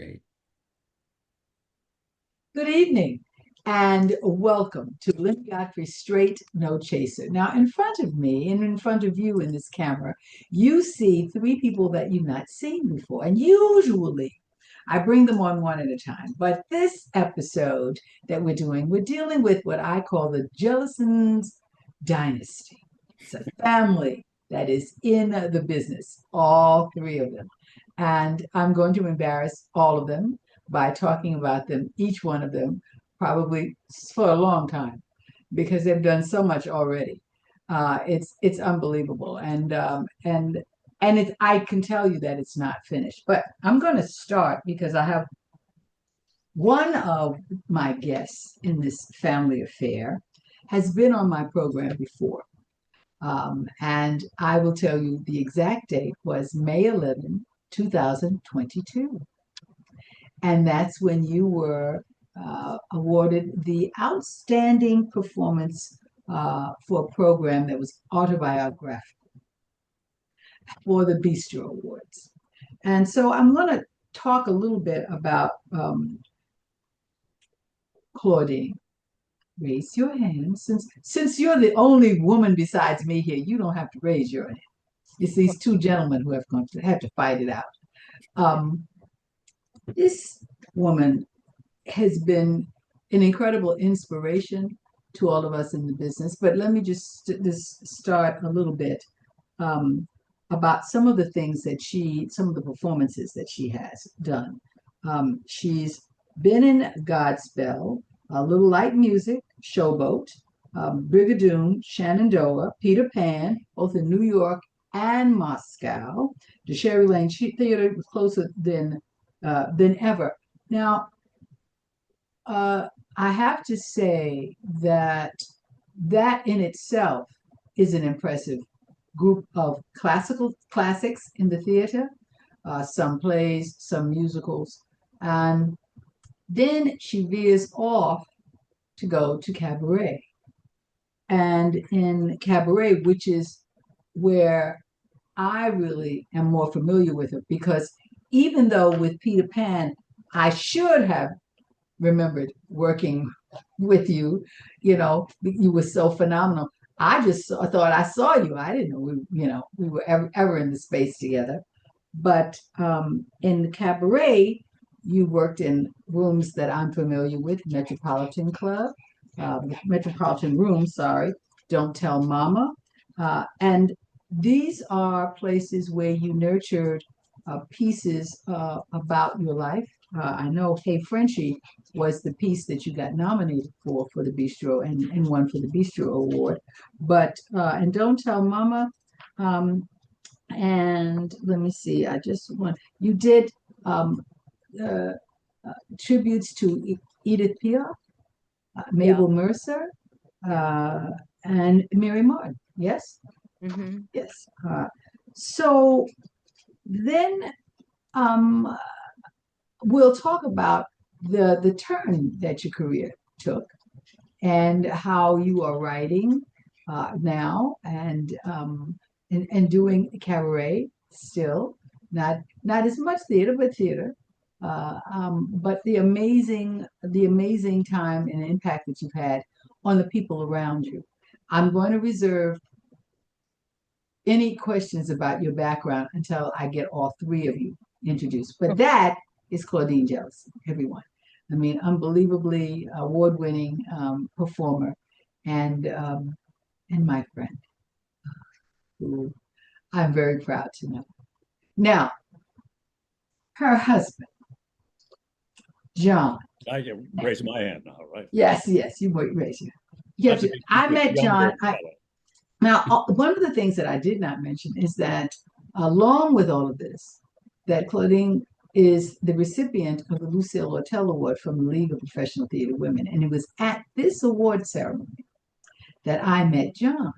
Great. Good evening and welcome to LYNNIE Godfrey Straight No Chaser. Now, in front of me and in front of you in this camera, you see three people that you've not seen before. And usually I bring them on one at a time. But this episode that we're dealing with what I call the Jellison's dynasty. It's a family that is in the business, all three of them. And I'm going to embarrass all of them by talking about them, each one of them, probably for a long time, because they've done so much already. It's unbelievable, and I can tell you that it's not finished. But I'm going to start because I have one of my guests in this family affair has been on my program before. And I will tell you the exact date was May 11, 2022. And that's when you were awarded the outstanding performance for a program that was autobiographical for the Bistro Awards. And so I'm going to talk a little bit about Claudine. Raise your hand. Since you're the only woman besides me here, you don't have to raise your hand. It's these two gentlemen who have to fight it out. This woman has been an incredible inspiration to all of us in the business. But let me just start a little bit about some of the things that some of the performances that she has done. She's been in Godspell, Little Light Music, Showboat, Brigadoon, Shenandoah, Peter Pan, both in New York and Moscow. The Sherry Lane Theater was closer than ever. Now, I have to say that in itself is an impressive group of classics in the theater, some plays, some musicals, and then she veers off to go to cabaret. And in cabaret, which is where I really am more familiar with her, because even though with Peter Pan, I should have remembered working with you. You were so phenomenal. I thought I saw you. I didn't know we were ever in the space together. But in the cabaret, you worked in rooms that I'm familiar with: Metropolitan Club, Metropolitan Room. Sorry, Don't Tell Mama, and these are places where you nurtured pieces about your life. I know Hey Frenchie was the piece that you got nominated for the Bistro and won for the Bistro Award. But and Don't Tell Mama, and let me see, I just want you did uh, tributes to Edith Piaf, Yeah. Mabel Mercer, uh, and Mary Martin. Yes, hmm yes. So then um, we'll talk about the turn that your career took and how you are writing now and doing cabaret still, not as much theater, but theater. But the amazing time and impact that you've had on the people around you. I'm going to reserve any questions about your background until I get all three of you introduced. But that is Claudine Jellison, everyone. I mean, unbelievably award-winning performer and my friend, who I'm very proud to know. Now, her husband, John. I can raise my hand now, right? Yes, yes, you might raise your. You have Not to to. be I met John. younger fellow. Now, one of the things that I did not mention is that, along with all of this, that Claudine is the recipient of the Lucille Lortel Award from the League of Professional Theater Women. And it was at this award ceremony that I met John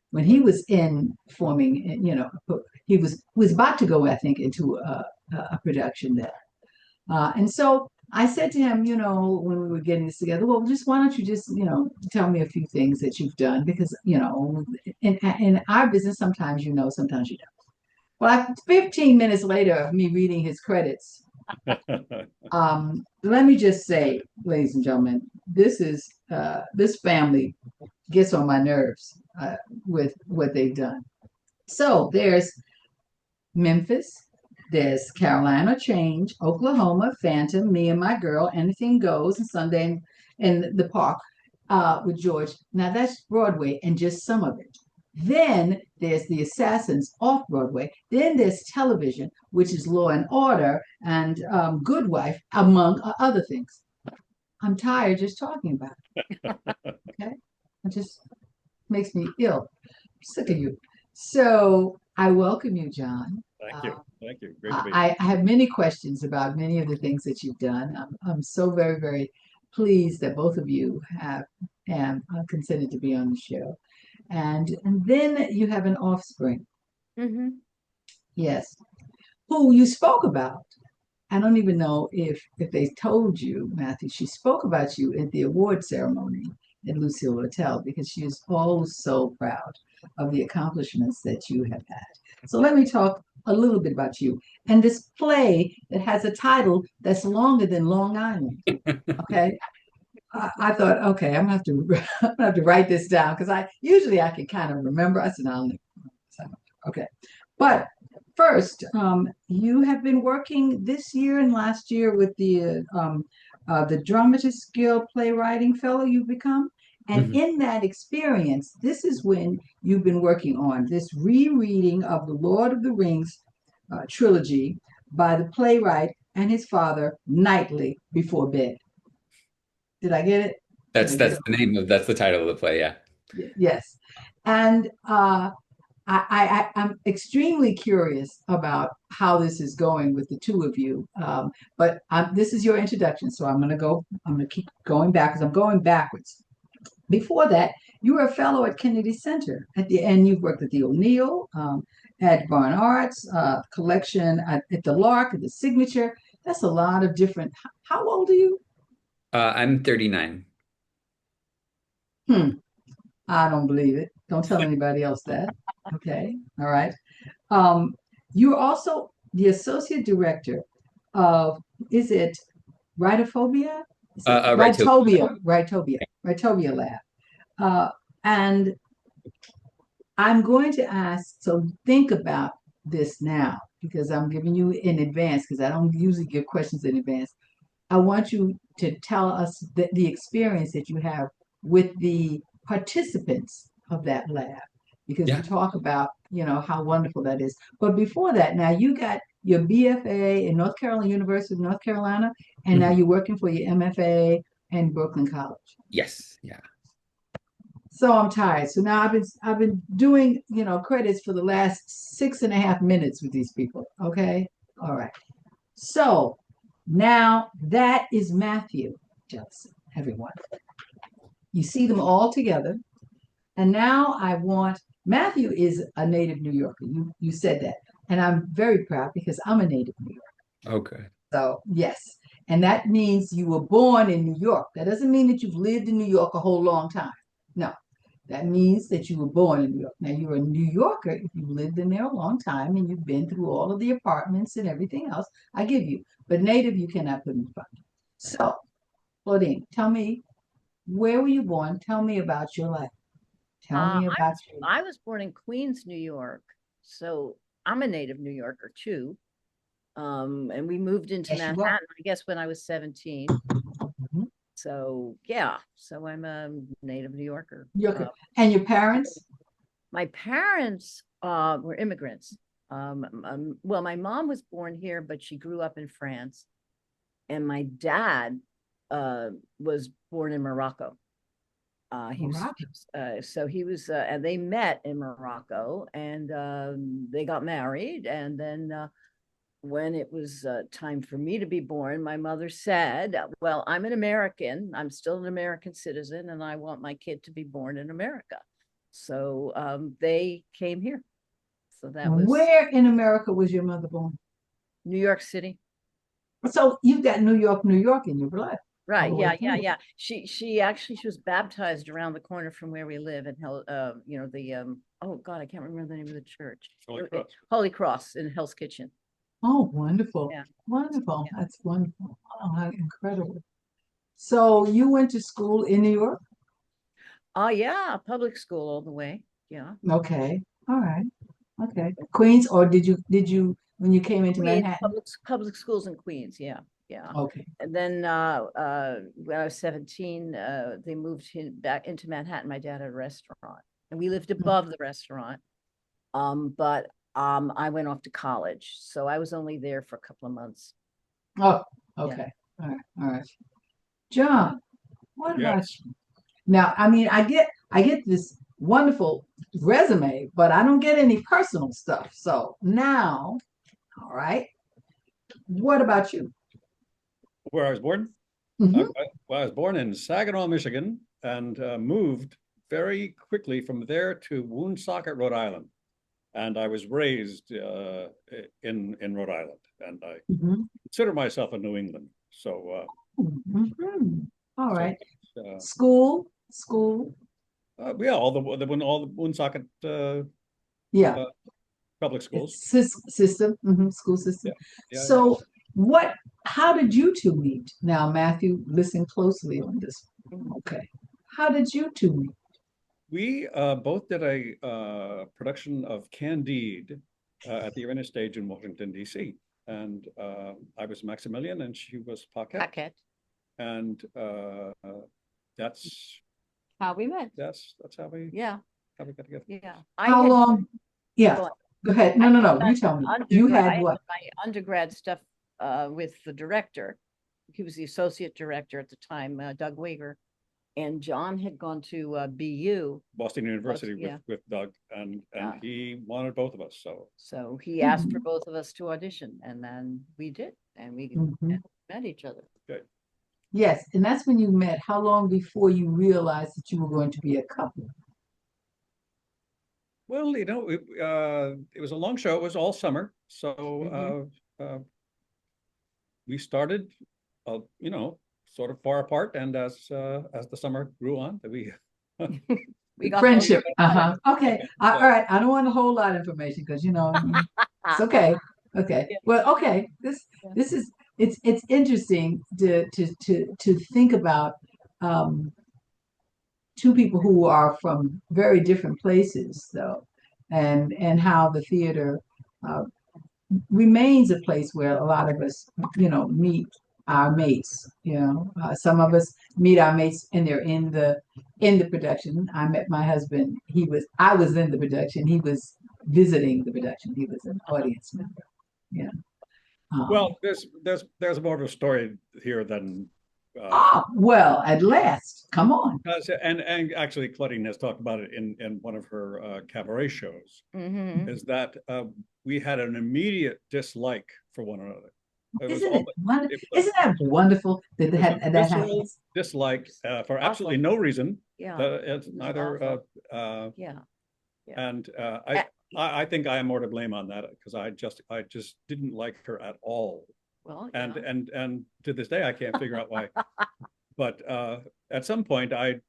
when he was in forming, he was about to go, I think, into a production there. And so I said to him, when we were getting this together, well, just why don't you just, tell me a few things that you've done? Because, in our business, sometimes sometimes you don't. Well, 15 minutes later of me reading his credits, Let me just say, ladies and gentlemen, this family gets on my nerves with what they've done. So there's Memphis, there's Carolina Change, Oklahoma Phantom, Me and My Girl, Anything Goes, and Sunday in the Park with George. Now that's Broadway and just some of it. Then there's The Assassins off Broadway. Then there's television, which is Law and Order and Good Wife, among other things. I'm tired just talking about it. Okay, it just makes me ill. I'm sick of you. So I welcome you, John. Thank Uh, you. Thank you. Great to be here. I have many questions about many of the things that you've done. I'm so very, very pleased that both of you have and consented to be on the show. And then you have an offspring, Mm-hmm. yes, who you spoke about. I don't even know if they told you, Matthew. She spoke about you at the award ceremony at Lucille Hotel because she is oh so proud of the accomplishments that you have had. So let me talk a little bit about you and this play that has a title that's longer than Long Island. Okay. I thought, okay, I'm gonna have to I'm gonna have to write this down because I can kind of remember. I said, I'll okay. But first, you have been working this year and last year with the Dramatist Guild Playwriting Fellow you've become. And Mhm. in that experience, this is when you've been working on this rereading of the Lord of the Rings trilogy by the playwright and his father nightly before bed. Did I get it? That's Did I get that's the title of the play, yeah. it? Yes. And I'm extremely curious about how this is going with the two of you. But this is your introduction, so I'm going to keep going back because I'm going backwards. Before that, you were a fellow at Kennedy Center at the end. You've worked at the O'Neill, at Barn Arts, collection at the Lark, at the Signature. That's a lot of different. How old are you? I'm 39. Hmm. I don't believe it. Don't tell anybody else that. Okay. All right. You're also the associate director of, is it Rhinophobia? Is it Right to Rhitobia Lab. And I'm going to ask, so think about this now because I'm giving you in advance because I don't usually give questions in advance. I want you to tell us the experience that you have with the participants of that lab because you Yeah. talk about, how wonderful that is. But before that, now you got your BFA in North Carolina, University of North Carolina, and now Mhm. you're working for your MFA in Brooklyn College. Yes, yeah. So I'm tired. So now I've been doing, credits for the last 6.5 minutes with these people. Okay. All right. So now that is Matthew Jellison, everyone. You see them all together. And now Matthew is a native New Yorker. You said that. And I'm very proud because I'm a native New Yorker. Okay. So yes. And that means you were born in New York. That doesn't mean that you've lived in New York a whole long time. No. That means that you were born in New York. Now you're a New Yorker if you've lived in there a long time and you've been through all of the apartments and everything else. I give you. But native you cannot put in front. So, Claudine, tell me, where were you born? Tell me about your life. Tell me about you. I was born in Queens, New York, so I'm a native New Yorker too. And we moved into Yes, you are. Manhattan, I guess, when I was 17. Mhm. So yeah, so I'm a native New Yorker. And your parents? My parents were immigrants. Well, my mom was born here, but she grew up in France, and my dad was born in Morocco. Morocco. So he was, and they met in Morocco, and they got married, and then when it was time for me to be born, my mother said, well, I'm an American, I'm still an American citizen, and I want my kid to be born in America. So they came here. So that was Where in America was your mother born? New York City. So you've got New York in your blood. Right. All the way Yeah. through. Yeah. She actually, she was baptized around the corner from where we live in oh God, I can't remember the name of the church. Holy Cross. Holy Cross in Hell's Kitchen. Oh, wonderful. Yeah. Wonderful. Yeah. That's wonderful. Oh, how incredible. So you went to school in New York? Oh, yeah, public school all the way. Yeah. Okay. All right. Okay. Queens, or did you when you came into Queens, Manhattan? public schools in Queens, yeah, yeah. Okay. And then when I was 17, they moved back into Manhattan. My dad had a restaurant, and we lived above the restaurant. But I went off to college, so I was only there for a couple of months. Oh, Yeah. okay. All right. All right. John, what about Yes. you? Now, I mean, I get this wonderful resume, but I don't get any personal stuff. So now, all right, what about you? Where I was born? Mhm. Well, I was born in Saginaw, Michigan, and moved very quickly from there to Woonsocket, Rhode Island. And I was raised in Rhode Island, and I Mhm. consider myself a New England. So, Mhm. All so right. uh, School. yeah, all the Woonsocket Yeah. uh, public schools. System, school system. Yeah, yeah, yeah. So how did you two meet? Now, Matthew, listen closely on this. Okay. How did you two meet? We both did a production of Candide at the Arena Stage in Washington, D.C. And I was Maximilian and she was Paquette. Paquette. And that's How we met. that's how we Yeah, got together. yeah. How long? Yeah. Go on. Go ahead. No, I no, had no. You done tell me. undergrad- You I had what? my undergrad stuff with the director. He was the associate director at the time, Doug Wager. And John had gone to BU. Boston University yeah. with Doug, and Yeah. he wanted both of us. So he asked for Mhm. both of us to audition, and then we did, and we Mhm. met each other. Yes, and that's when you met. How long before you realized that you were going to be a couple? Well, it was a long show. It was all summer, so we started, sort of far apart, and as the summer grew on, We got Friendship. closer. Okay. All right. I don't want a whole lot of information because it's okay. Okay. Yeah. Well, okay. This is it's interesting to think about um two people who are from very different places though, and how the theater uh, remains a place where a lot of us, meet our mates. Some of us meet our mates and they're in the production. I met my husband. I was in the production. He was visiting the production. He was an audience member. Yeah. Well, there's more of a story here than Well, at last, come on. and actually Claudine has talked about it in one of her cabaret shows. Mhm. Is that we had an immediate dislike for one another. Isn't that wonderful that It was a that visceral happens? dislike for absolutely no reason. Yeah. It's was neither. awful. Yeah. And Uh, I think I am more to blame on that because I just didn't like her at all. Well, And yeah. and to this day I can't figure out why. But at some point I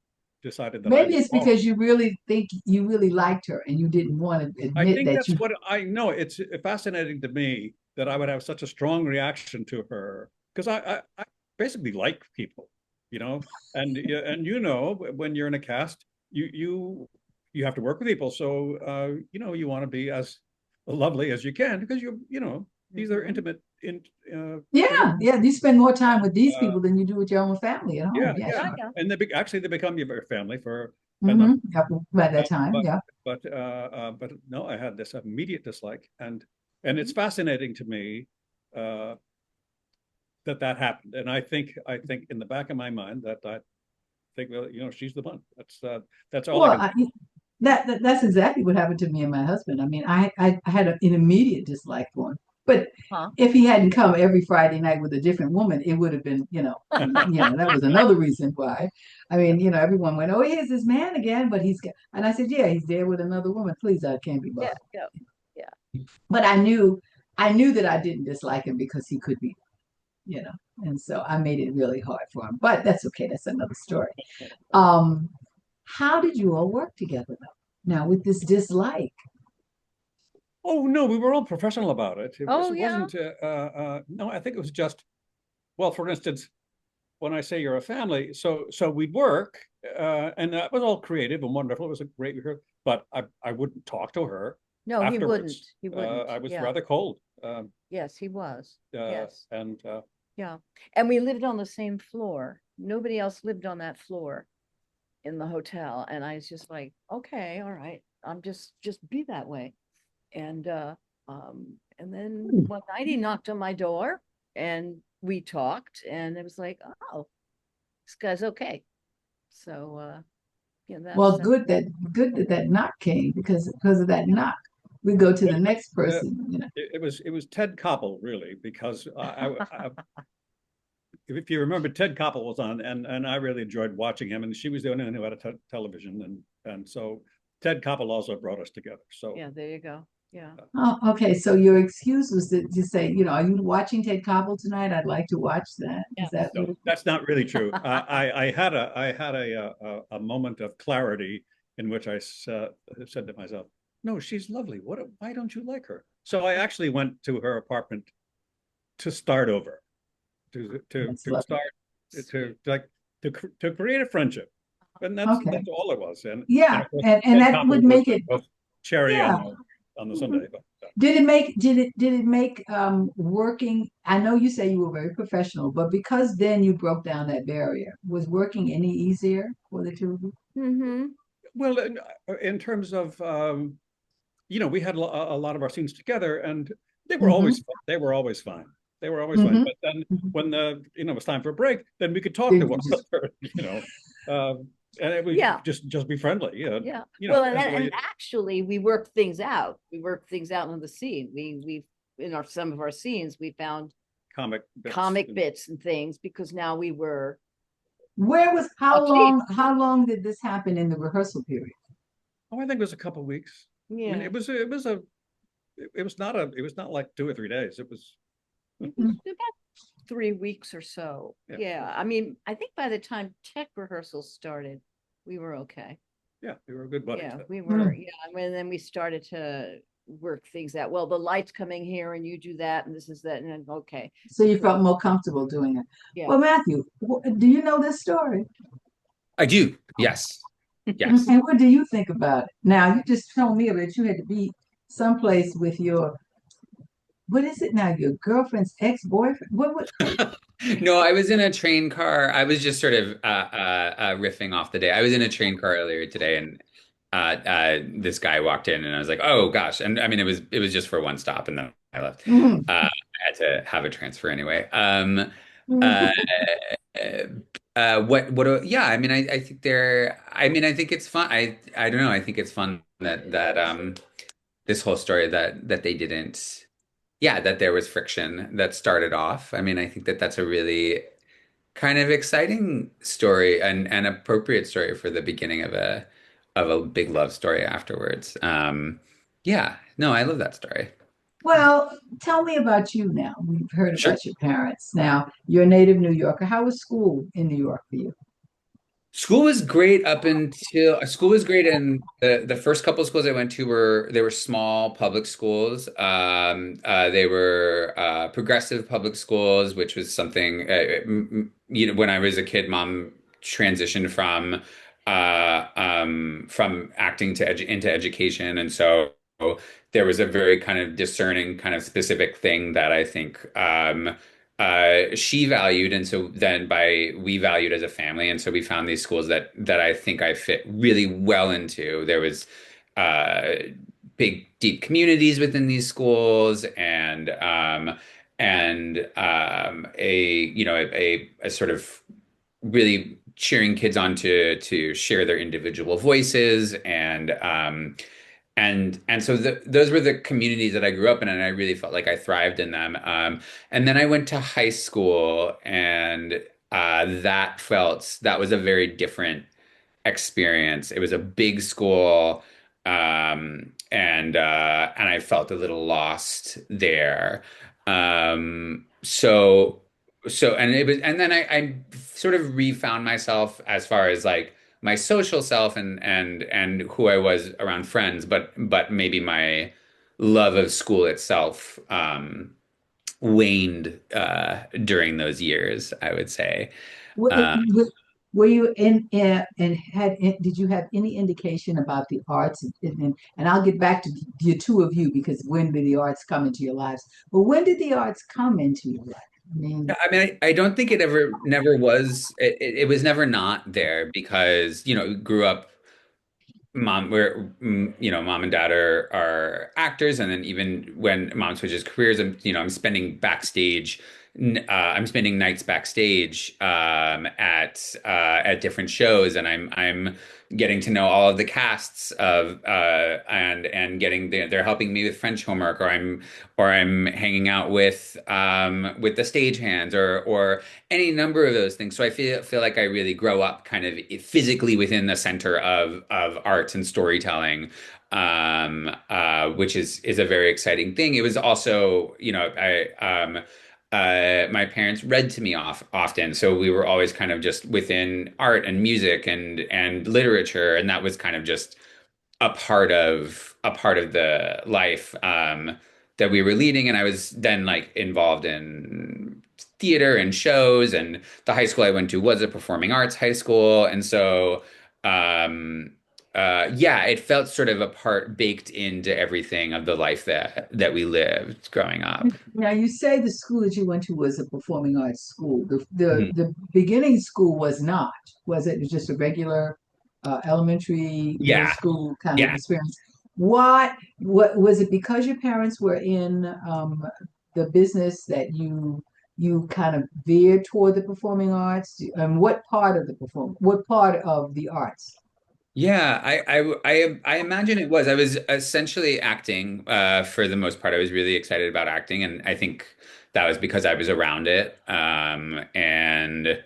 decided that I Maybe was it's wrong. because you really think you really liked her and you didn't want to I admit think that that's you. what I know. It's fascinating to me that I would have such a strong reaction to her because I basically like people, you know, and when you're in a cast, you have to work with people, so you want to be as lovely as you can because these are Mhm. intimate Yeah, yeah. You spend more time with these uh, people than you do with your own family at home. yeah, Yeah, yeah, Yeah, sure. yeah. and actually they become your family for a Mm-hmm. number. By that time, But yeah. but no, I had this immediate dislike, and it's fascinating to me uh, that happened, and I think in the back of my mind that I think, well, she's the one. That's all I Well, can. that's exactly what happened to me and my husband. I mean, I had an immediate dislike for him, but Huh? if he hadn't come every Friday night with a different woman, it would have been, that was another reason why. I mean, everyone went, "Oh, here's this man again," but and I said, "Yeah, he's there with another woman. Please, I can't be Yeah, bothered." yeah, yeah. But I knew that I didn't dislike him because he could be, you know, and so I made it really hard for him. But that's okay. That's another story. Um, how did you all work together though? Now with this dislike. Oh no, we were all professional about it. Oh, It yeah. wasn't. No, I think it was just. Well, for instance, when I say you're a family, so we'd work, and that was all creative and wonderful. It was a great rehearsal, but I wouldn't talk to her No, he wouldn't. afterwards. He wouldn't. I was Yeah. rather cold, Yes, he was. Yes. and Yeah. And we lived on the same floor. Nobody else lived on that floor in the hotel. And I was just like, okay, all right. I'm just be that way. And and then one night he knocked on my door and we talked and it was like, oh, this guy's okay. So yeah, Well, that's good that that knock came because of that knock, we go to the next uh, person, you know. it was Ted Koppel really because if you remember, Ted Koppel was on, and I really enjoyed watching him, and she was the only one who had a television, and so Ted Koppel also brought us together. So yeah, there you go. Yeah. Oh, okay. So your excuse was to say, you know, are you watching Ted Koppel tonight? I'd like to watch that. Yeah. Is that no, what that's not really true. I had a moment of clarity in which I said to myself, "No, she's lovely. Why don't you like her?" So I actually went to her apartment to start over, that's to lovely. start like to create a friendship, and Okay. that's all it was. And Yeah, of course, and Ted that would Koppel was make it, the cherry yeah. on the Mhm. Sunday. But Did it make working, I know you say you were very professional, but because then you broke down that barrier, was working any easier for the two of you? Mm-hmm. well, in terms of we had a lot of our scenes together, and Mm-hmm. they were always fine. They were always fine. Mm-hmm. But then Mm-hmm. when it was time for a break, then we could talk to Then you one just another, and it would Yeah. just be friendly, Yeah. Well, as the and way actually we worked things out. We worked things out on the scene. We in our some of our scenes we found comic bits. comic bits and things because now we were where was okay. how long did this happen in the rehearsal period? Oh, I think it was a couple of weeks. I mean, Yeah. it was not like 2 or 3 days. It was It was about 3 weeks or so. yeah, Yeah. I mean, I think by the time tech rehearsals started, we were okay. yeah, they were good buddies. Yeah, we Hmm. were. Yeah. And then we started to work things out. Well, the light's coming here and you do that and this is that. And then, okay. So you felt more comfortable doing it. Yeah. Well, Matthew, do you know this story? I do. Yes. Yes. And what do you think about it? Now, you just told me that you had to be someplace with your, what is it now? Your girlfriend's ex-boyfriend? What? No, I was in a train car. I was just sort of riffing off the day. I was in a train car earlier today, and this guy walked in, and I was like, "Oh gosh!" And I mean, it was just for one stop, and then I left. Mhm. I had to have a transfer anyway. Uh, Mhm. yeah, I mean, I think they're. I mean, I think it's fun. I don't know. I think it's fun that this whole story that they didn't. Yeah, that there was friction that started off. I mean, I think that's a really kind of exciting story and appropriate story for the beginning of a big love story afterwards. Yeah, no, I love that story. Well, tell me about you now. We've heard Sure. about your parents. Now, you're a native New Yorker. How was school in New York for you? School was great up until school was great, and the first couple of schools I went to were small public schools. They were progressive public schools, which was something when I was a kid, mom transitioned from acting to into education, and so there was a very kind of discerning, kind of specific thing that I think she valued, and so then by we valued as a family, and so we found these schools that I think I fit really well into. There was uh, big, deep communities within these schools, and a sort of really cheering kids on to share their individual voices and so those were the communities that I grew up in, and I really felt like I thrived in them. And then I went to high school, and that was a very different experience. It was a big school, and I felt a little lost there. So and it was, and then I sort of refound myself as far as like my social self and who I was around friends, but maybe love of school itself waned during those years, I would say. Were, Uh, were you and did you have any indication about the arts? And I'll get back to the two of you, because when did the arts come into your lives? But when did the arts come into your life? I mean, I mean, I don't think it never was. It was never not there because, grew up. Mom and dad are actors, and then even when mom switches careers, I'm spending backstage. I'm spending nights backstage at different shows, and I'm getting to know all of the casts of and getting they're helping me with French homework, or I'm hanging out with the stagehands, or any number of those things. So I feel like I really grow up kind of physically within the center of arts and storytelling, which is a very exciting thing. It was also, my parents read to me often, so we were always kind of just within art and music and literature, and that was kind of just a part of the life that we were leading. And I was then like involved in theater and shows, and the high school I went to was a performing arts high school, and so yeah, it felt sort of a part baked into everything of the life that we lived growing up. now you say the school that you went to was a performing arts school. Mhm. The beginning school was not, was it? It was just a regular elementary, middle Yeah, school kind of yeah. experience. What was it, because your parents were in the business that you kind of veered toward the performing arts? And what part of the arts? Yeah, I imagine it was. I was essentially acting for the most part. I was really excited about acting, and I think that was because I was around it. And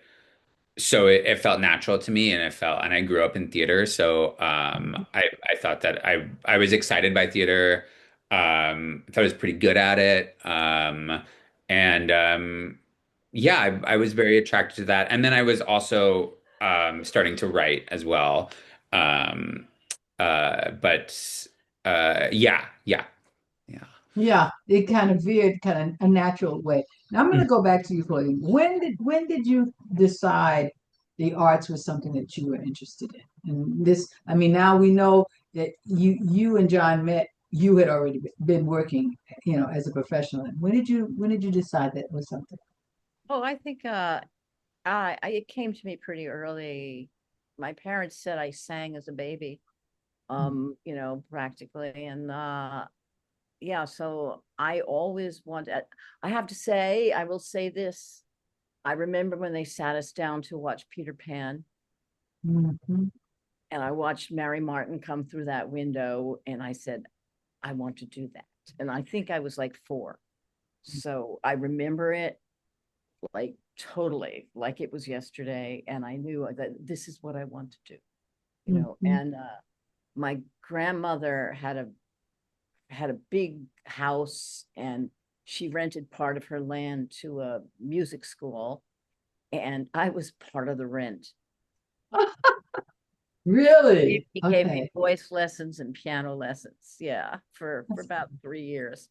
so it felt natural to me, and I grew up in theater, so I thought that I was excited by theater. I thought I was pretty good at it. And yeah, I was very attracted to that. And then I was also starting to write as well. Um, but yeah, yeah, yeah. Yeah, it kind of veered kind of a natural way. Now I'm going to go back to you, Claudine. When did you decide the arts was something that you were interested in? And this, I mean, now we know that you and John met. You had already been working, as a professional. When did you decide that was something? Oh, I think it came to me pretty early. My parents said I sang as a baby, practically. And yeah, so I always wanted, I have to say, I will say this. I remember when they sat us down to watch Peter Pan, Mhm. and I watched Mary Martin come through that window, and I said, I want to do that. And I think I was like 4. So I remember it like totally, like it was yesterday. And I knew that this is what I want to do. Mhm. And my grandmother had a big house, and she rented part of her land to a music school, and I was part of the rent. Really? He gave me Okay. voice lessons and piano lessons, yeah, for about 3 years.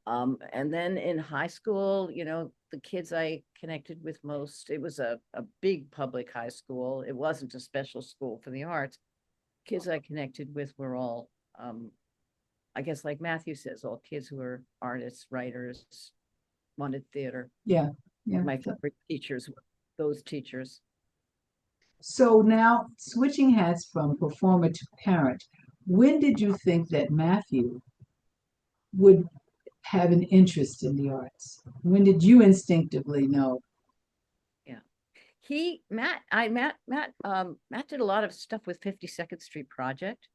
And then in high school, the kids I connected with most, it was a big public high school. It wasn't a special school for the arts. Kids I connected with were all, I guess, like Matthew says, all kids who are artists, writers, wanted theater. Yeah. Yeah. My favorite teachers were those teachers. So now switching hats from performer to parent, when did you think that Matthew would have an interest in the arts? When did you instinctively know? Yeah. Matt did a lot of stuff with 52nd Street Project.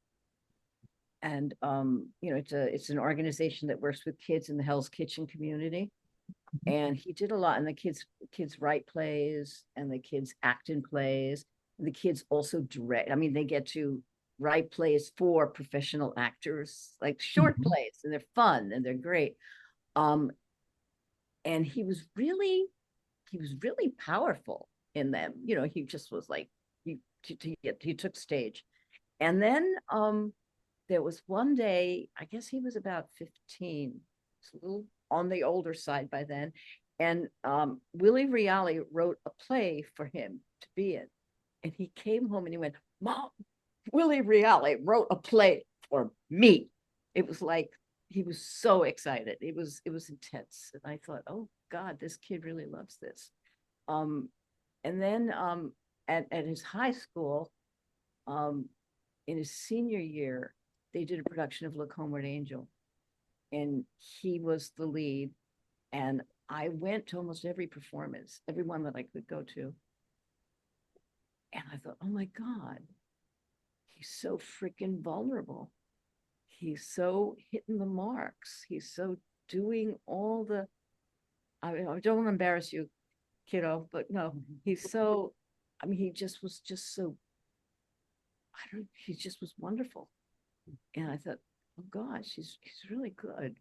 And it's an organization that works with kids in the Hell's Kitchen community. And he did a lot, and the kids write plays, and the kids act in plays, and the kids also direct. I mean, they get to write plays for professional actors, like short Mhm. plays, and they're fun and they're great. Um, and he was really powerful in them. He just was like he took stage. And then there was one day, I guess he was about 15, a little on the older side by then. And Willie Reale wrote a play for him to be in. And he came home and he went, Mom, Willie Reale wrote a play for me. It was like, he was so excited. It was intense. And I thought, oh God, this kid really loves this. And then at his high school, in his senior year, they did a production of Look Homeward Angel, and he was the lead. And I went to almost every performance, every one that I could go to. And I thought, oh my God, he's so freaking vulnerable. He's so hitting the marks. He's so doing all the, I don't want to embarrass you, kiddo, but no, he's so, I mean, he just was just so, he just was wonderful. And I thought, oh gosh, he's really good.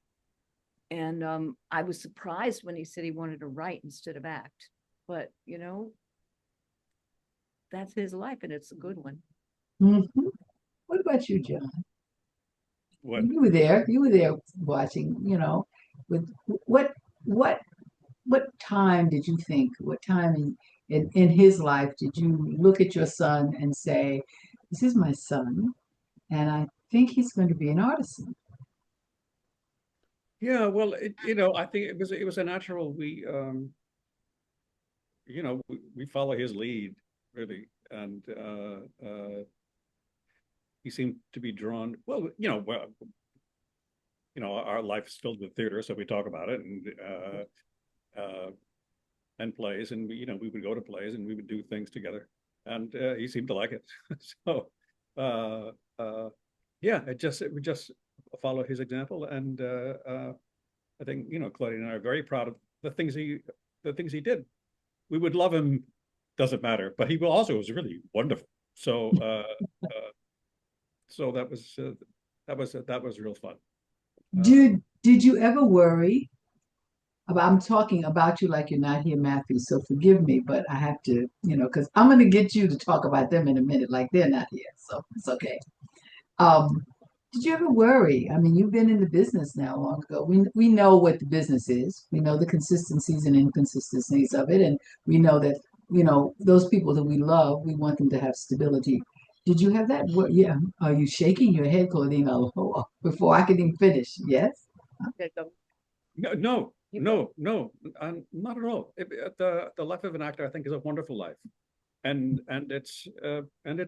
And I was surprised when he said he wanted to write instead of act. But, you know, that's his life, and it's a good one. Mm-hmm. What about you, John? What? You were there watching, you know, with what time did you think, what time in his life did you look at your son and say, this is my son, and I think he's going to be an artisan? Yeah, well, you know, I think it was a natural. You know, we follow his lead really, and he seemed to be drawn. Well, our life is filled with theater, so we talk about it and plays, and we would go to plays and we would do things together, and he seemed to like it. So, yeah, it would just follow his example, and I think Claudine and I are very proud of the things he did. We would love him, doesn't matter, but he also was really wonderful. So so that was real fun. Did you ever worry about, I'm talking about you like you're not here, Matthew, so forgive me, but I have to, because I'm going to get you to talk about them in a minute, like they're not here, so it's okay. Um, did you ever worry? I mean, you've been in the business now long ago. We know what the business is. We know the consistencies and inconsistencies of it, and we know that, those people that we love, we want them to have stability. Did you have that? Yeah. Are you shaking your head, Claudine? Oh, before I can even finish. Yes? No, not at all. The life of an actor, I think, is a wonderful life, and it's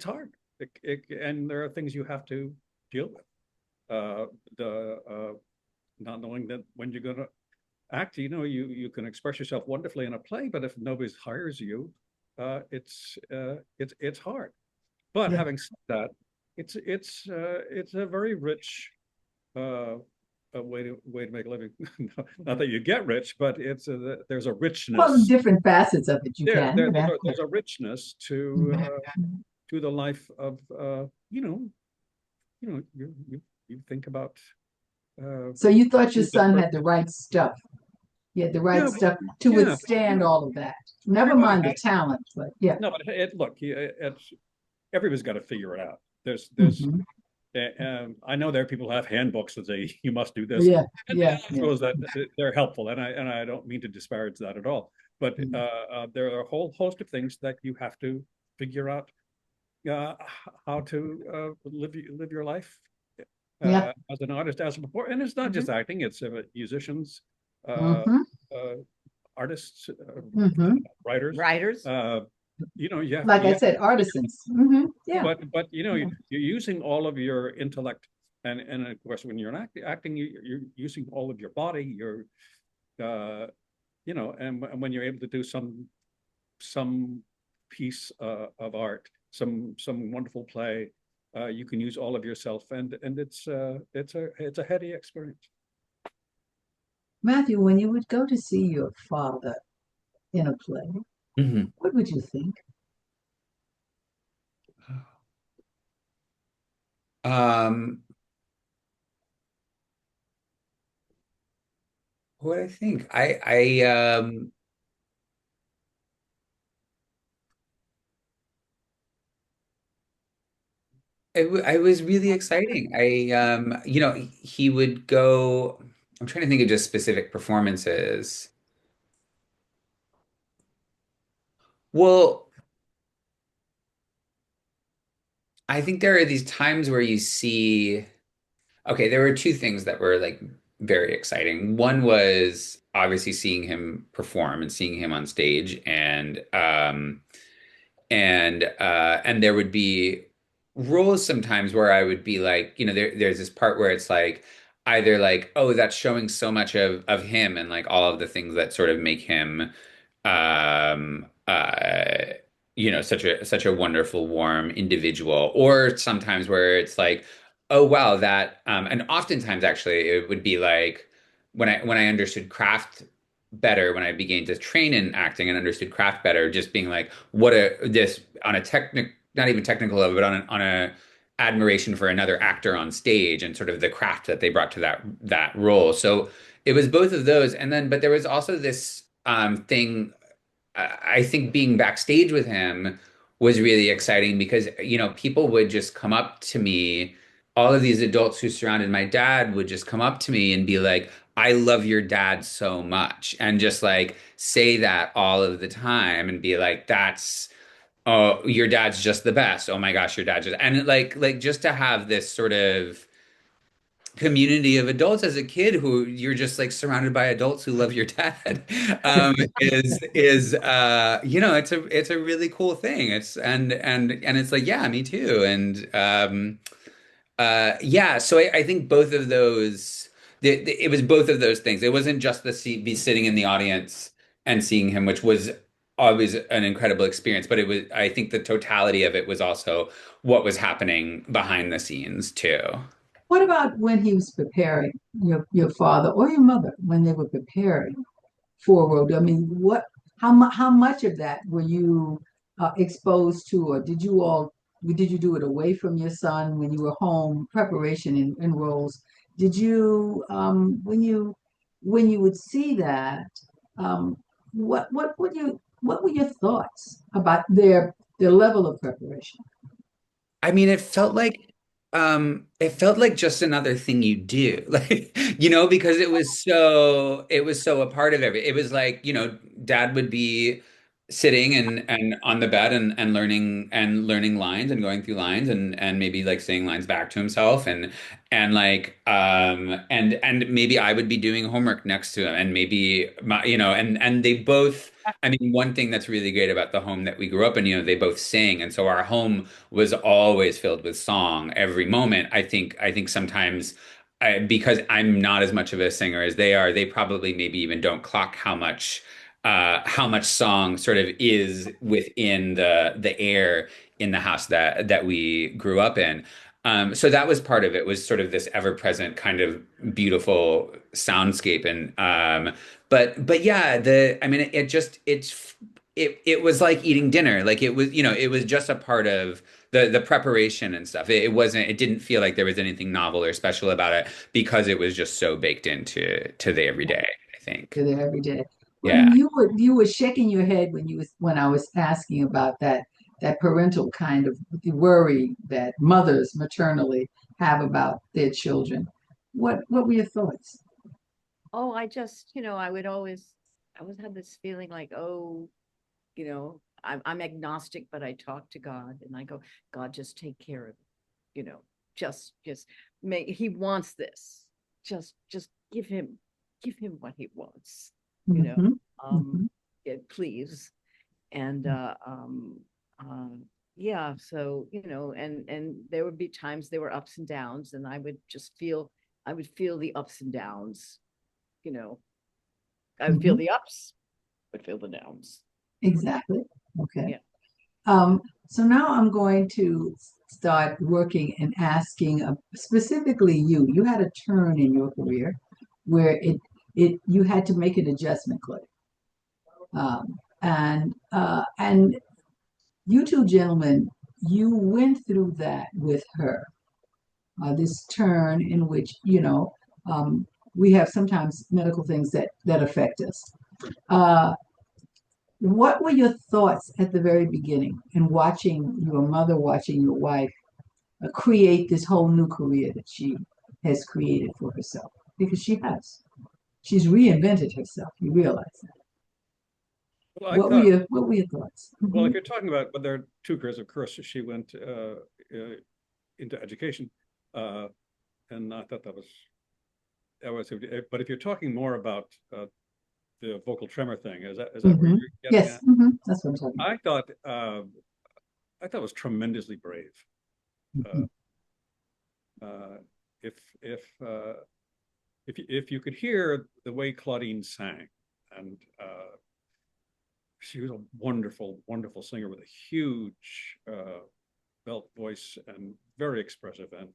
hard. And there are things you have to deal with. Not knowing that when you're going to act, you can express yourself wonderfully in a play, but if nobody hires you, it's hard. But Yeah. having said that, it's a very rich a way to make a living. Not that you get rich, but there's a richness. Well, different facets of it you can. There's a richness to the life of you think about. So you thought your son had the right stuff. He had the right Yeah, stuff to withstand all of that. Never everybody mind the has. talent, but yeah. No, but look, everybody's got to figure it out. There's Mhm. I know there are people who have handbooks that say you must do this. Yeah, And yeah, I suppose that they're helpful, and I don't mean to disparage that at all. But there are a whole host of things that you have to figure out how to live your life as an artist, as a performer. And it's not just acting; it's musicians, artists, Writers. Like I said, artisans. Yeah. But you're using all of your intellect, and of course when you're acting, you're using all of your body, and when you're able to do some piece of art, some wonderful play, you can use all of yourself, and it's a heady experience. Matthew, when you would go to see your father in a play, what would you think? What I think, I it was really exciting. You know, he would go, I'm trying to think of just specific performances. Well, I think there are these times where you see, okay, there were two things that were like very exciting. One was obviously seeing him perform and seeing him on stage, and there would be roles sometimes where I would be like, you know, there's this part where it's like either like, oh, that's showing so much of him and like all of the things that sort of make him um you know, such a wonderful, warm individual, or sometimes where it's like, oh wow, that and oftentimes actually it would be like when I understood craft better, when I began to train in acting and understood craft better, just being like, what a this on a technic not even technical level, but on a admiration for another actor on stage and sort of the craft that they brought to that role. So it was both of those, and then but there was also this thing. I think being backstage with him was really exciting because, you know, people would just come up to me. All of these adults who surrounded my dad would just come up to me and be like, I love your dad so much. And just like say that all of the time and be like, that's, oh, your dad's just the best. Oh my gosh, your dad's just, and like just to have this sort of community of adults as a kid who you're just like surrounded by adults who love your dad is you know, it's a really cool thing. It's and it's like, yeah, me too. And yeah, so I think both of those it was both of those things. It wasn't just the seat be sitting in the audience and seeing him, which was always an incredible experience, but it was, I think the totality of it was also what was happening behind the scenes too. What about when he was preparing your father or your mother when they were preparing for a role? I mean, how much of that were you exposed to, or did you do it away from your son when you were home, preparation in roles? Did you when you would see that, um, what were your thoughts about their level of preparation? I mean, it felt like just another thing you do. Like, you know, because it was so a part of it was like, you know, dad would be sitting and on the bed and learning lines and going through lines and maybe like saying lines back to himself and like and maybe I would be doing homework next to him and maybe my, you know, and they both, I mean, one thing that's really great about the home that we grew up in, you know, they both sing, and so our home was always filled with song every moment. I think sometimes because I'm not as much of a singer as they are, they probably maybe even don't clock how much song sort of is within the air in the house that we grew up in. So that was part of it, was sort of this ever-present kind of beautiful soundscape. And but yeah, the I mean it just it was like eating dinner. Like it was, you know, it was just a part of the preparation and stuff. It wasn't, it didn't feel like there was anything novel or special about it because it was just so baked into to the everyday, I think. To there every day. Well, Yeah. and you were shaking your head when I was asking about that parental kind of worry that mothers maternally have about their children. What were your thoughts? Oh, I just, you know, I always had this feeling like, oh, you know, I'm agnostic, but I talk to God and I go, God, just take care of it. You know, just make, he wants this. Just give him what he wants, you know. Hmm. Um, Hmm. yeah, please. And yeah, so, you know, and there would be times there were ups and downs, and I would feel the ups and downs, you know. I would feel Hmm. the ups, would feel the downs. Exactly. Okay. Yeah. Um, so now I'm going to start working and asking specifically you. You had a turn in your career where it you had to make an adjustment, Clay. And you two gentlemen, you went through that with her. This turn in which, um, we have sometimes medical things that affect us. Uh, what were your thoughts at the very beginning and watching your mother, watching your wife create this whole new career that she has created for herself, because she has. She's reinvented herself. You realize that. Well, I thought, What were your thoughts? well, if you're talking about, but there are two careers, of course, she went into education, and I thought that was. But if you're talking more about the vocal tremor thing, is that where Mm-hmm. you're getting Yes, at? that's what I'm talking I thought it was tremendously brave. about. Uh, if if if you could hear the way Claudine sang, and she was a wonderful, wonderful singer with a huge belt voice and very expressive, and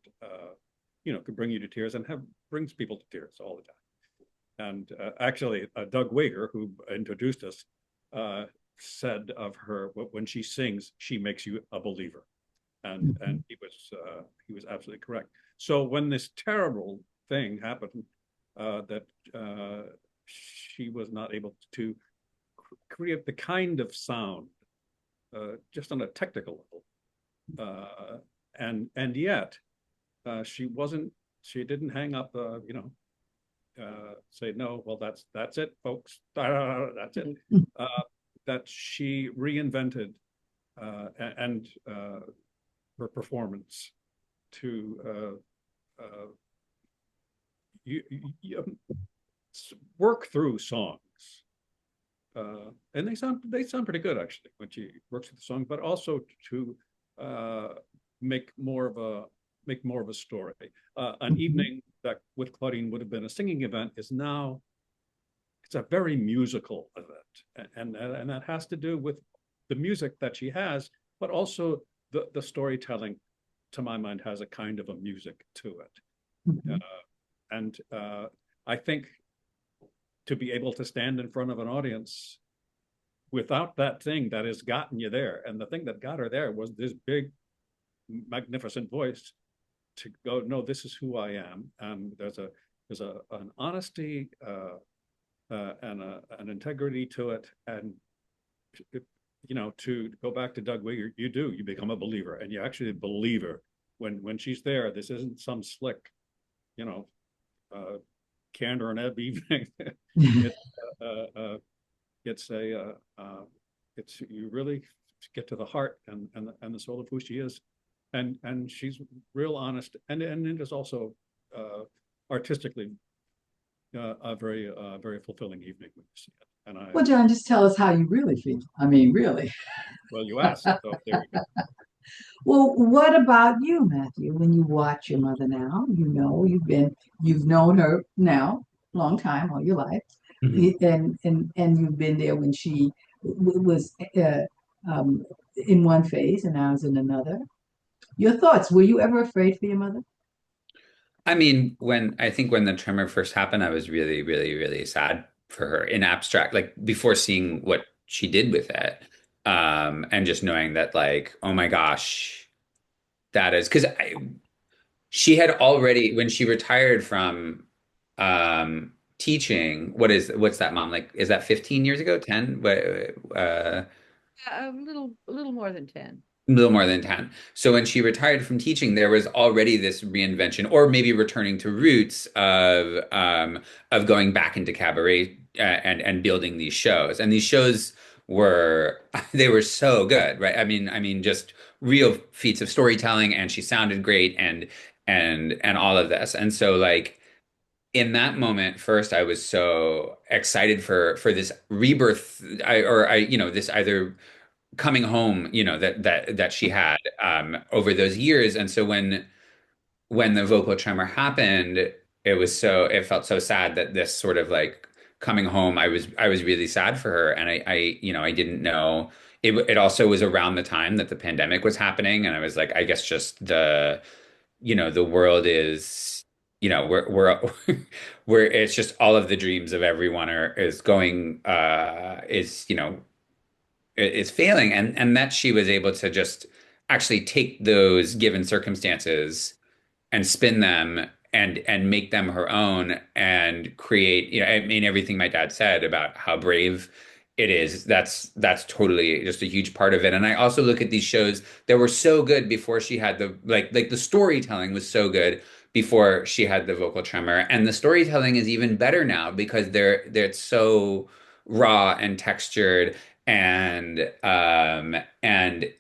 could bring you to tears and brings people to tears all the time. And actually, Doug Wager, who introduced us, said of her, when she sings, she makes you a believer, and he was absolutely correct. So when this terrible thing happened, that she was not able to create the kind of sound, just on a technical level, and yet she didn't hang up, say no, well, that's it, folks, that's it. That she reinvented and her performance to work through songs, and they sound pretty good actually when she works with the song, but also to make more of a story. An evening that with Claudine would have been a singing event is now it's a very musical event, and that has to do with the music that she has, but also the storytelling, to my mind, has a kind of a music to it. And I think to be able to stand in front of an audience without that thing that has gotten you there, and the thing that got her there was this big, magnificent voice, to go, no, this is who I am. There's an honesty and an integrity to it, and to go back to Doug Wager, you become a believer, and you actually believe her when she's there. This isn't some slick, Candor and Ebb evening. It's you really get to the heart and the soul of who she is, and she's real honest, and it is also artistically a very fulfilling evening when you see it. Well, John, just tell us how you really feel. I mean, really. Well, you asked, so there you go. Well, what about you, Matthew? When you watch your mother now, you've known her now a long time, all your life, and you've been there when she was in one phase and now is in another. Your thoughts? Were you ever afraid for your mother? I mean, when the tremor first happened, I was really, really, really sad for her in abstract, like before seeing what she did with it. And just knowing that, like, oh my gosh, that is because she had already, when she retired from teaching, what's that, mom? Like, is that 15 years ago? 10? A little more than 10. A little more than 10. So when she retired from teaching, there was already this reinvention, or maybe returning to roots of going back into cabaret and building these shows. And these shows were they were so good, right? I mean, just real feats of storytelling, and she sounded great, and all of this. And so, like, in that moment, first, I was so excited for this rebirth, this either coming home, that she had over those years. And so when the vocal tremor happened, it felt so sad that this sort of like coming home, I was really sad for her, and I didn't know. It also was around the time that the pandemic was happening, and I was like, I guess just the world is, we're we're it's just all of the dreams of everyone is going is failing, and that she was able to just actually take those given circumstances and spin them and make them her own and create, I mean, everything my dad said about how brave It is. That's totally just a huge part of it. And I also look at these shows that were so good before she had the like the storytelling was so good before she had the vocal tremor. And the storytelling is even better now because they're so raw and textured and and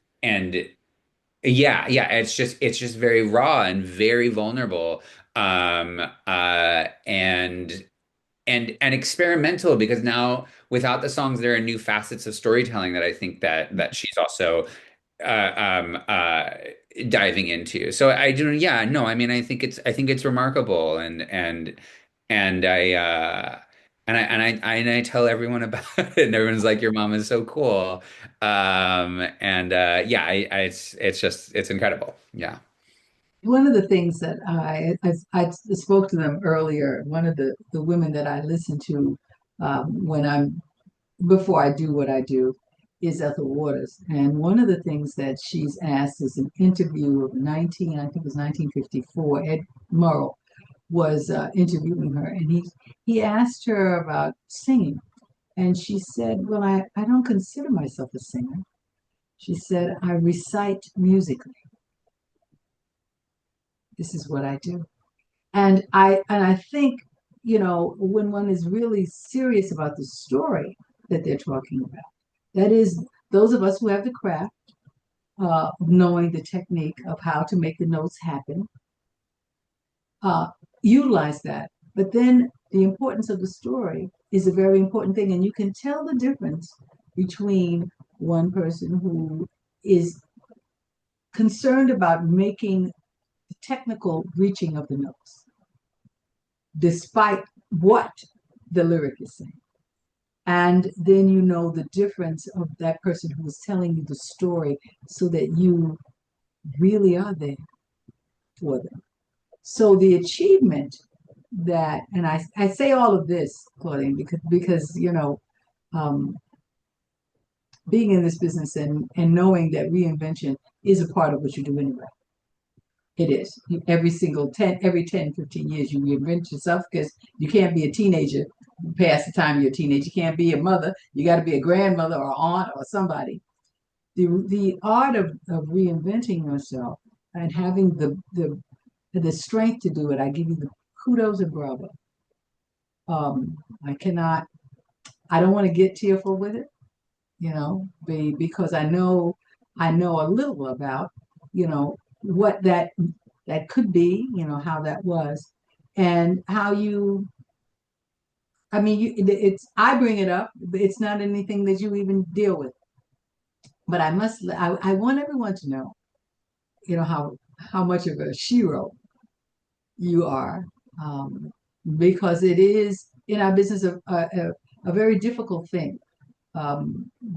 yeah, it's just very raw and very vulnerable. Um and and experimental because now without the songs there are new facets of storytelling that I think that she's also uh, um, uh, diving into. So I do, yeah, no, I mean, I think it's remarkable, and I tell everyone about it, and everyone's like, "Your mom is so cool," and yeah, it's incredible, yeah. One of the things that I spoke to them earlier, one of the women that I listen to when I'm before I do what I do is Ethel Waters. And one of the things that she's asked is an interview of 19, I think it was 1954, Ed Murrow was interviewing her, and he asked her about singing. And she said, well, I don't consider myself a singer. She said, I recite musically. This is what I do. And I think, when one is really serious about the story that they're talking about, that is those of us who have the craft, knowing the technique of how to make the notes happen, uh, utilize that. But then the importance of the story is a very important thing, and you can tell the difference between one person who is concerned about making the technical reaching of the notes, despite what the lyric is saying. And then you know the difference of that person who is telling you the story so that you really are there for them. So the achievement that, and I say all of this, Claudine, because um, being in this business and knowing that reinvention is a part of what you do anyway. It is. Every 10, 15 years, you reinvent yourself because you can't be a teenager past the time you're a teenager. You can't be a mother. You got to be a grandmother or aunt or somebody. The art of reinventing yourself and having the strength to do it, I give you the kudos and bravo. I cannot, I don't want to get tearful with it, because I know a little about, what that could be, how that was, and how I bring it up, but it's not anything that you even deal with. But I want everyone to know, how much of a shero you are, um, because it is in our business a very difficult thing.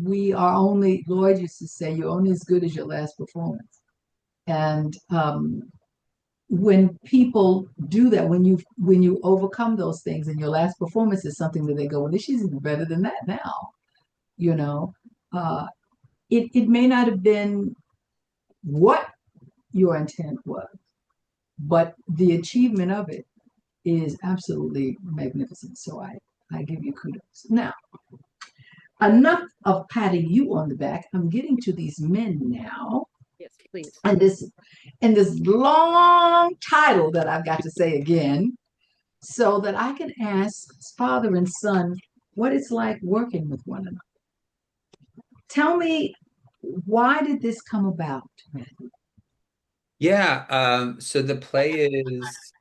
We are only, Lloyd used to say, you're only as good as your last performance. And when people do that, when you overcome those things, and your last performance is something that they go, well, she's even better than that now, you know, uh, it may not have been what your intent was, but the achievement of it is absolutely magnificent. So I give you kudos. Now, enough of patting you on the back. I'm getting to these men now. Yes, please. And this long title that I've got to say again, so that I can ask father and son what it's like working with one another. Tell me, why did this come about, Matthew? Yeah, so the play is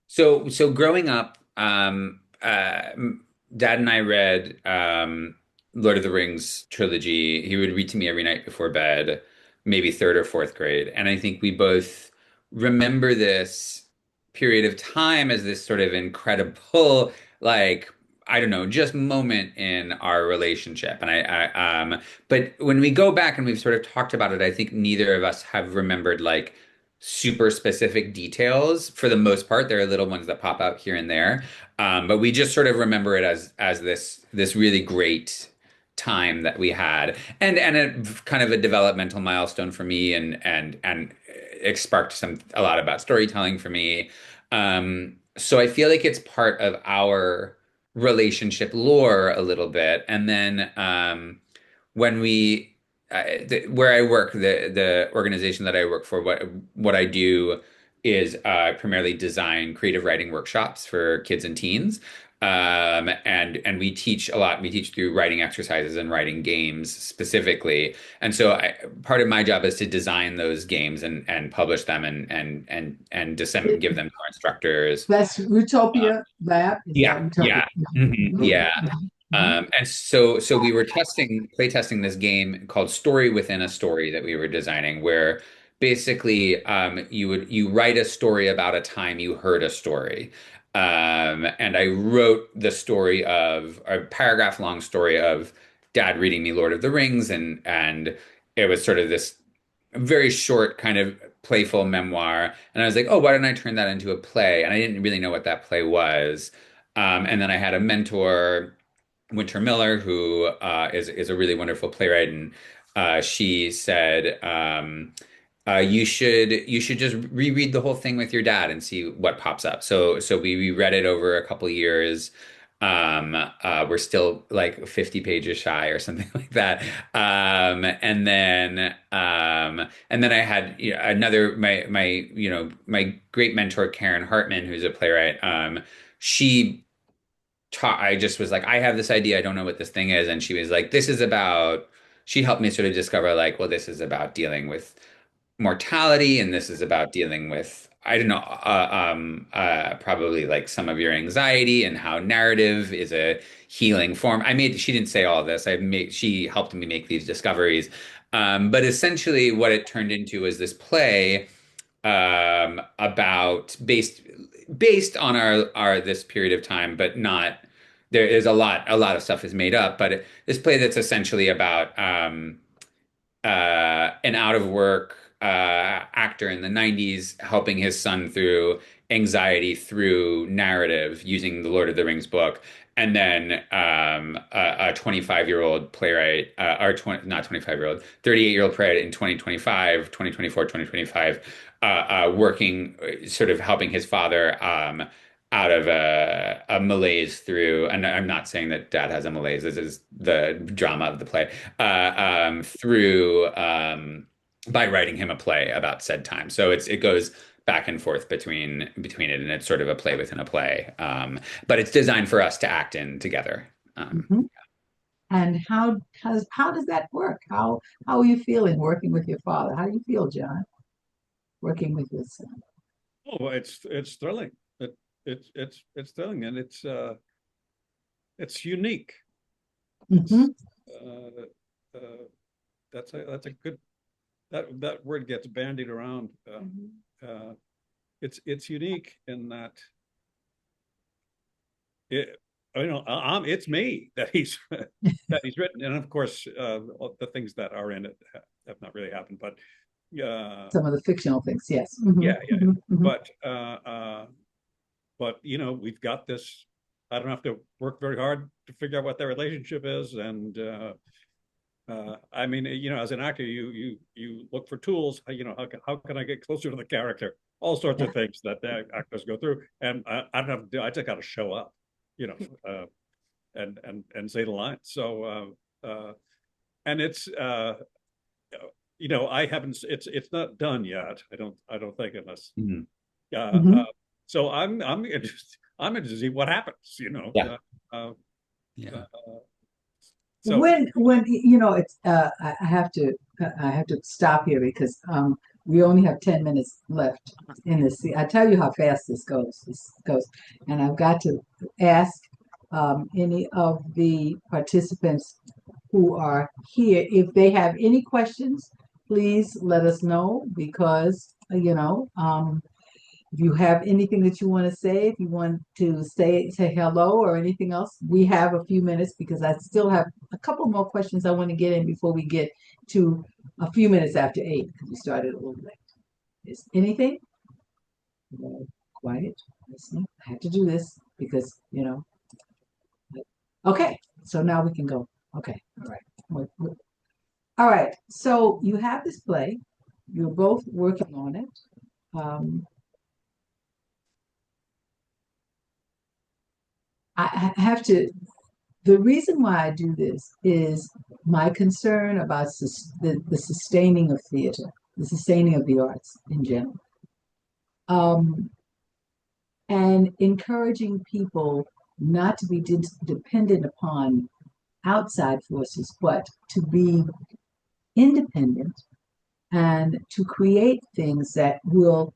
so growing up, Dad and I read Lord of the Rings trilogy. He would read to me every night before bed, maybe third or fourth grade. And I think we both remember this period of time as this sort of incredible, like, I don't know, just moment in our relationship. And but when we go back and we've sort of talked about it, I think neither of us have remembered like super specific details. For the most part, there are little ones that pop out here and there, but we just sort of remember it as this really great time that we had, and a kind of a developmental milestone for me, and it sparked a lot about storytelling for me. So I feel like it's part of our relationship lore a little bit. And then when we where I work, the organization that I work for, what I do is primarily design creative writing workshops for kids and teens. And we teach a lot. We teach through writing exercises and writing games specifically. And so part of my job is to design those games and publish them and disseminate, give them to our instructors. That's Utopia Lab. Is that Yeah, Utopia? yeah, yeah. And so we were play testing this game called Story Within a Story that we were designing, where basically you write a story about a time you heard a story. And I wrote the story of a paragraph long story of Dad reading me Lord of the Rings, and it was sort of this very short kind of playful memoir. And I was like, oh, why don't I turn that into a play? And I didn't really know what that play was. And then I had a mentor, Winter Miller, who is a really wonderful playwright, and she said, you should just reread the whole thing with your dad and see what pops up. So we reread it over a couple years. We're still like 50 pages shy or something like that. And then I had, another my great mentor Karen Hartman, who's a playwright. She taught. I just was like, I have this idea. I don't know what this thing is, and she was like, this is about. She helped me sort of discover like, well, this is about dealing with mortality, and this is about dealing with, I don't know, probably like some of your anxiety and how narrative is a healing form. She didn't say all of this. She helped me make these discoveries. But essentially what it turned into was this play about based on our this period of time, but not, there is a lot of stuff is made up, but this play that's essentially about an out of work actor in the 90s helping his son through anxiety through narrative using the Lord of the Rings book. And then a 25-year-old playwright, or 20, not 25-year-old, 38-year-old playwright in 2025, 2024, 2025, working, sort of helping his father out of a malaise through, and I'm not saying that dad has a malaise, this is the drama of the play, through by writing him a play about said time. So it goes back and forth between it, and it's sort of a play within a play. But it's designed for us to act in together. Mhm. And how does that work? How are you feeling working with your father? How do you feel, John, working with your son? Oh, it's thrilling. It's thrilling, and it's unique. Hmm. Uh, uh, that's a good, that word gets bandied around. It's unique in that it's me that he's that he's written, and of course the things that are in it have not really happened, but Some of the fictional things, yes. Mhm, yeah, mhm, mhm. but we've got this. I don't have to work very hard to figure out what their relationship is, and I mean, as an actor, you look for tools. How can I get closer to the character? All sorts Yeah. of things that the actors go through, and I don't have to do. I just got to show up, and say the line. So, and it's I haven't. It's not done yet. I don't think, unless. Mhm. Mhm. So I'm interested. I'm interested to see what happens. Yeah. Uh, Yeah. uh, so When it's I have to stop here because we only have 10 minutes left in this. I tell you how fast this goes. And I've got to ask any of the participants who are here if they have any questions. Please let us know because if you have anything that you want to say, if you want to say hello or anything else, we have a few minutes because I still have a couple more questions I want to get in before we get to a few minutes after 8 because we started a little late. Is anything? No, quiet. Listening. I have to do this because. Okay, so now we can go. Okay, all right. All right, so you have this play. You're both working on it. Um, I have to, the reason why I do this is my concern about the sustaining of theater, the sustaining of the arts in general, um, and encouraging people not to be dependent upon outside forces, but to be independent and to create things that will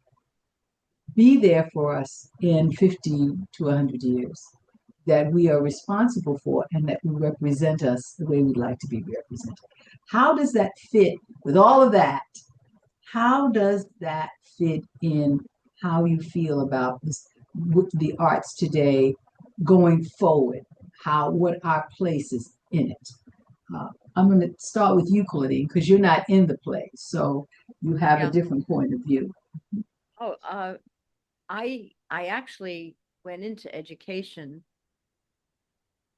be there for us in 50 to 100 years, that we are responsible for and that will represent us the way we'd like to be represented. How does that fit with all of that? How does that fit in how you feel about this, the arts today going forward? What our place is in it? I'm going to start with you, Claudine, because you're not in the play, so you have a Yeah. different point of view. Oh, I actually went into education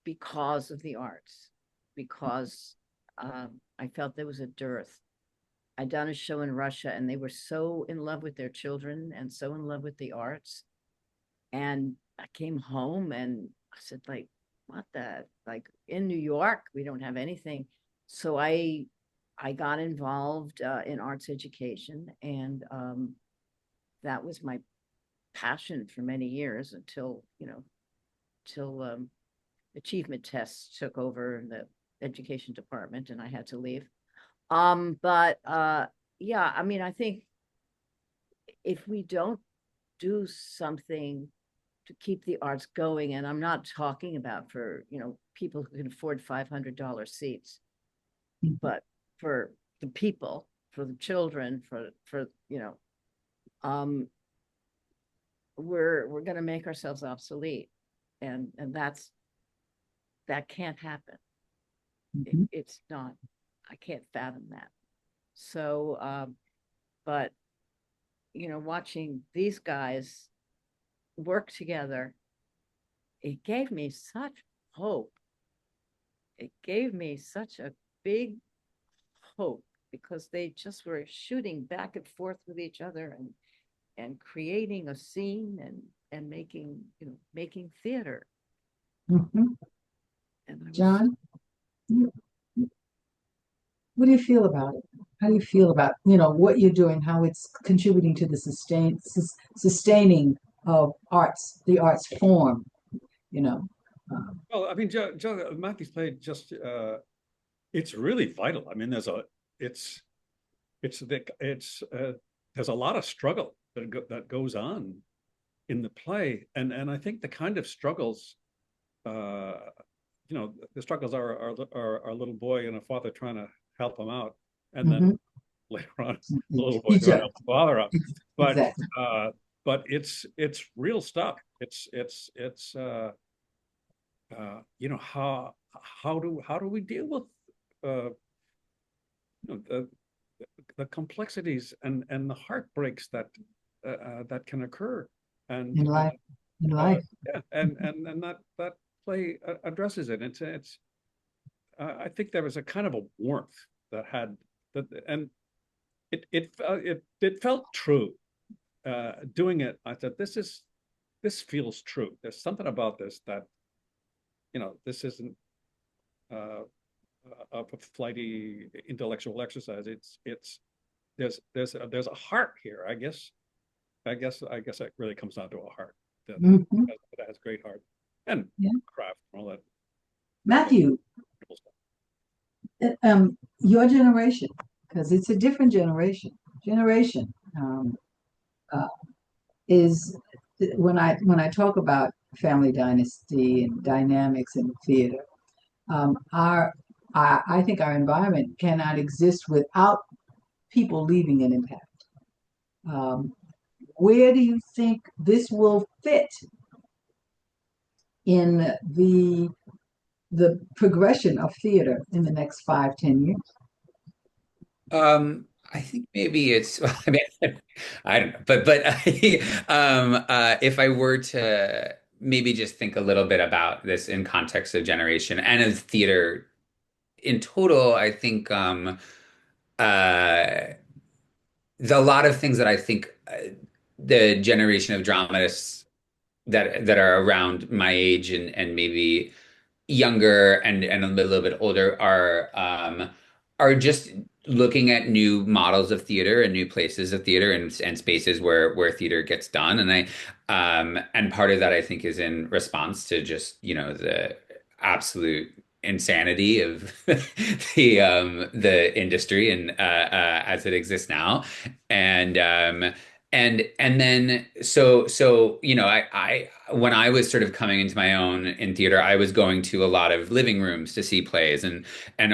because of the arts, because I felt there was a dearth. I'd done a show in Russia and they were so in love with their children and so in love with the arts. And I came home and I said, like, what the, like in New York, we don't have anything. So I got involved in arts education, and that was my passion for many years until, till achievement tests took over the education department and I had to leave. But yeah, I mean, I think if we don't do something to keep the arts going, and I'm not talking about for, people who can afford $500 seats, but for the people, for the children, um, we're going to make ourselves obsolete, and that can't happen. It's not. I can't fathom that. So, but watching these guys work together, it gave me such hope. It gave me such a big hope because they just were shooting back and forth with each other and creating a scene and making theater. Mhm. And John, what do you feel about it? How do you feel about, what you're doing, how it's contributing to the sustaining of arts, the arts form, you know? Well, I mean, Matthew's play just it's really vital. I mean, it's there's a lot of struggle that goes on in the play, and I think the kind of struggles, uh, the struggles are our little boy and a father trying to help him out, and then Mhm. later on, the little boy Each trying to other. help the father out. But Exactly. it's real stuff. It's how do we deal with uh, the complexities and the heartbreaks that can occur, In and life, in life. yeah, and that play addresses it. It's I think there was a kind of a warmth that had that, and it felt true. Doing it, I said, this feels true. There's something about this that this isn't uh, a flighty intellectual exercise. It's there's a heart here. I guess it really comes down to a heart Mhm. that has great heart and Yeah. craft and all that Matthew, wonderful stuff. your generation, because it's a different generation, uh, is when I talk about family dynasty and dynamics in theater, our I think our environment cannot exist without people leaving an impact. Um, where do you think this will fit in the progression of theater in the next 5, 10 years? I think maybe it's, I mean, I don't know, but if I were to maybe just think a little bit about this in context of generation and of theater in total, I think uh, a lot of things that I think the generation of dramatists that are around my age and maybe younger and a little bit older are just looking at new models of theater and new places of theater and spaces where theater gets done. And part of that I think is in response to just, the absolute insanity of the industry and as it exists now. And and then I when I was sort of coming into my own in theater, I was going to a lot of living rooms to see plays and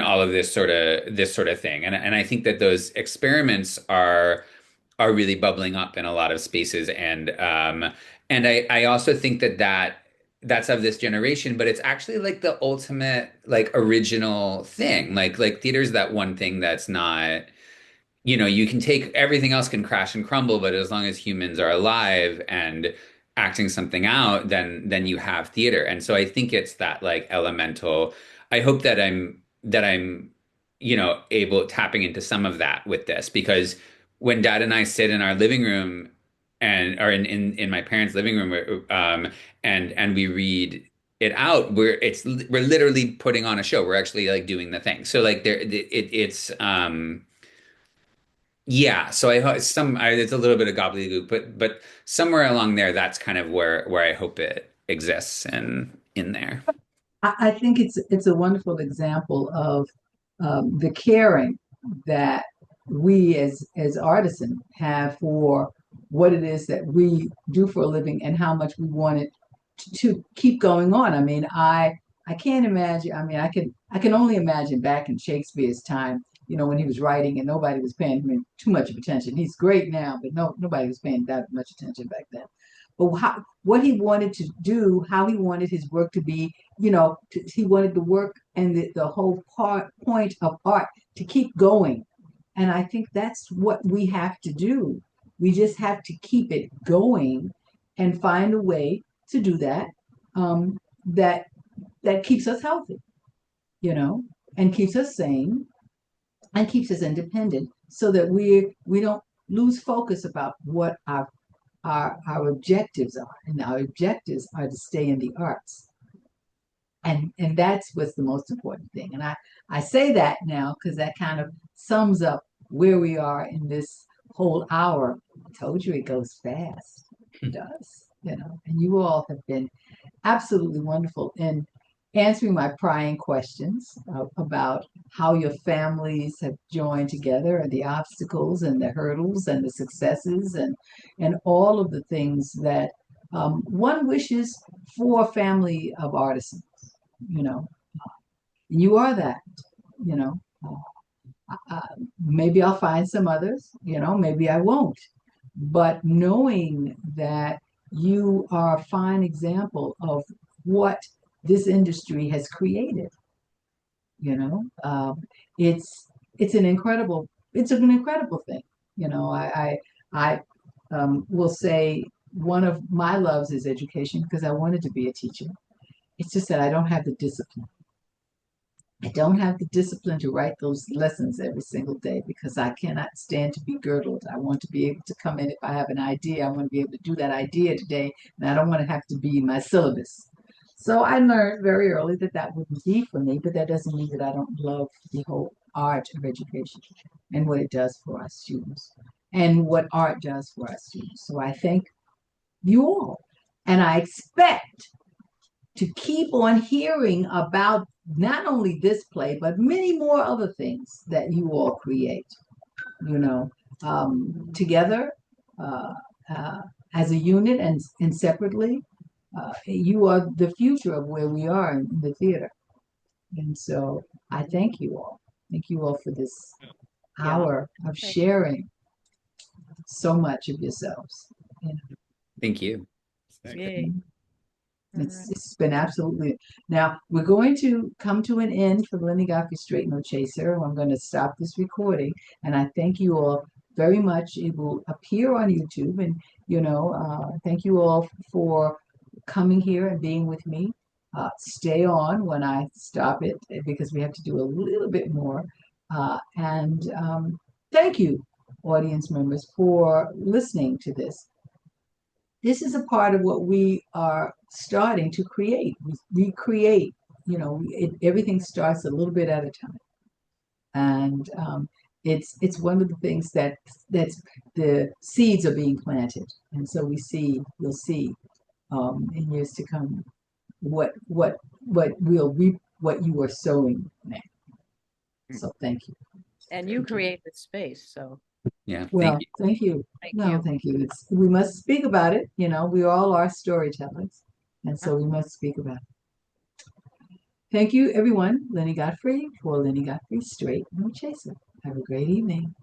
all of this sort of thing. And I think that those experiments are really bubbling up in a lot of spaces. And I also think that's of this generation, but it's actually like the ultimate like original thing. Like theater's that one thing that's not, you can take everything else can crash and crumble, but as long as humans are alive and acting something out, then you have theater. And so I think it's that like elemental. I hope that I'm able tapping into some of that with this, because when Dad and I sit in our living room and or in my parents' living room, and we read it out, we're literally putting on a show. We're actually like doing the thing. So like it's yeah, so it's a little bit of gobbledygook, but somewhere along there, that's kind of where I hope it exists and in there. I think it's a wonderful example of the caring that we as artisans have for what it is that we do for a living and how much we want it to keep going on. I mean, I can't imagine. I mean, I can only imagine back in Shakespeare's time, when he was writing and nobody was paying him too much of attention. He's great now, but nobody was paying that much attention back then. But what he wanted to do, how he wanted his work to be, he wanted the work and the whole point of art to keep going. And I think that's what we have to do. We just have to keep it going and find a way to do that, that keeps us healthy, you know, and keeps us sane and keeps us independent, so that we don't lose focus about what our objectives are. And our objectives are to stay in the arts. And that's what's the most important thing. And I say that now because that kind of sums up where we are in this whole hour. I told you it goes fast. It does, and you all have been absolutely wonderful in answering my prying questions about how your families have joined together, and the obstacles and the hurdles and the successes and all of the things that one wishes for a family of artisans. you know you are that. you know Maybe I'll find some others, maybe I won't, but knowing that you are a fine example of what this industry has created. you know it's it's an incredible thing. I will say one of my loves is education, because I wanted to be a teacher. It's just that I don't have the discipline to write those lessons every single day, because I cannot stand to be girdled. I want to be able to come in if I have an idea. I want to be able to do that idea today, and I don't want to have to be my syllabus. So I learned very early that that wouldn't be for me, but that doesn't mean that I don't love the whole art of education and what it does for our students and what art does for our students. So I thank you all, and I expect to keep on hearing about not only this play, but many more other things that you all create, together, uh, uh, as a unit and separately. You are the future of where we are in the theater. And so I thank you all. Thank you all for this hour of sharing so much of yourselves. Thank you. Yay. It's been absolutely. Now we're going to come to an end for Linnie Godfrey Straight No Chaser. I'm going to stop this recording, and I thank you all very much. It will appear on YouTube, and thank you all for coming here and being with me. Stay on when I stop it, because we have to do a little bit more. And thank you, audience members, for listening to this. this is a part of what we are starting to create. We create, everything starts a little bit at a time. And it's one of the things that's the seeds are being planted. And so we'll see in years to come what we'll reap, what you are sowing now. So thank you. And you create the space, so Yeah, Well, thank you. thank no, you. thank you. We must speak about it. We all are storytellers, and so we must speak about it. Thank you, everyone. Linnie Godfrey for Linnie Godfrey, Straight No Chaser. Have a great evening.